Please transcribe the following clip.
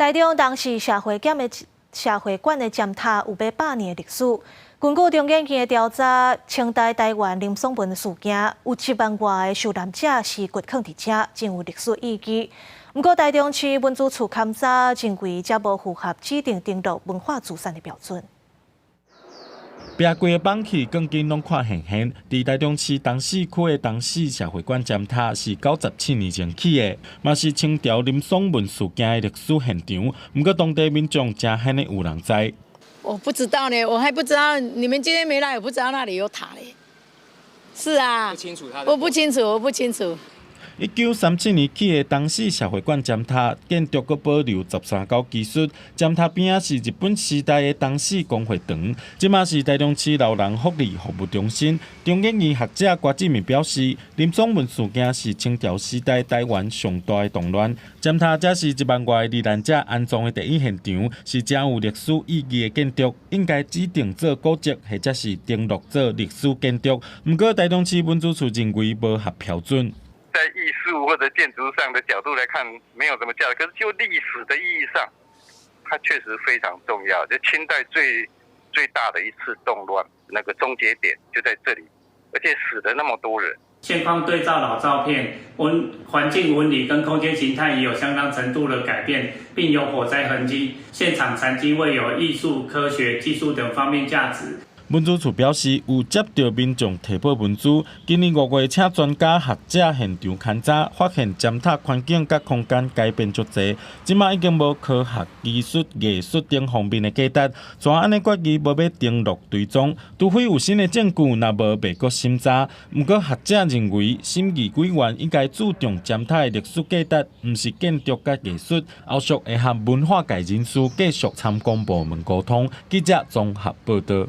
台中当时社会馆的尖塔有100年的历史。根据中研院的调查，清代台湾林松文事件有7万外的受难者是掘坑伫遮，真有历史意义。不过，台中市文资处勘查认为，这无符合指定登录文化资产的标准。壁柜的板器更紧拢看现现，伫台中市东市区的东市社会馆尖塔是97年前起的，嘛是清朝林松文事件的历史现场。不过，当地民众真罕的有人知。我不知道呢，我还不知道，你们今天没来，我不知道那里有塔嘞。是啊，不清楚他的。我不清楚。 1937年起的东市社会馆尖塔建筑阁保留13高技术，尖塔边仔是日本时代的东市工会堂，即嘛是台中市老人福利服务中心。中研院学者郭志明表示，林松文事件是清朝时代台湾上大的动乱，尖塔则是1万外罹难者安葬的第一现场，是真有历史意义的建筑，应该指定做古迹或者是登录做历史建筑。不过，台中市文资处认为无合标准。 在艺术或者建筑上的角度来看，没有什么价值。可是就历史的意义上，它确实非常重要。就清代最大的一次动乱，那个终结点就在这里，而且死了那么多人。现况对照老照片，环境纹理跟空间形态也有相当程度的改变，并有火灾痕迹。现场残迹未有艺术、科学、技术等方面价值。 文资处表示，有接到民众提报文资，今年5月请专家学者现场勘查，发现尖塔环境甲空间改变足侪，即马已经无科学、技术、艺术等方面的价值，怎安尼决议无要登录追踪？除非有新的证据，若无袂阁审查。不过学者认为，审议委员应该注重尖塔的历史价值，毋是建筑甲艺术。后续会和文化界人士继续参观部门沟通。记者综合报道。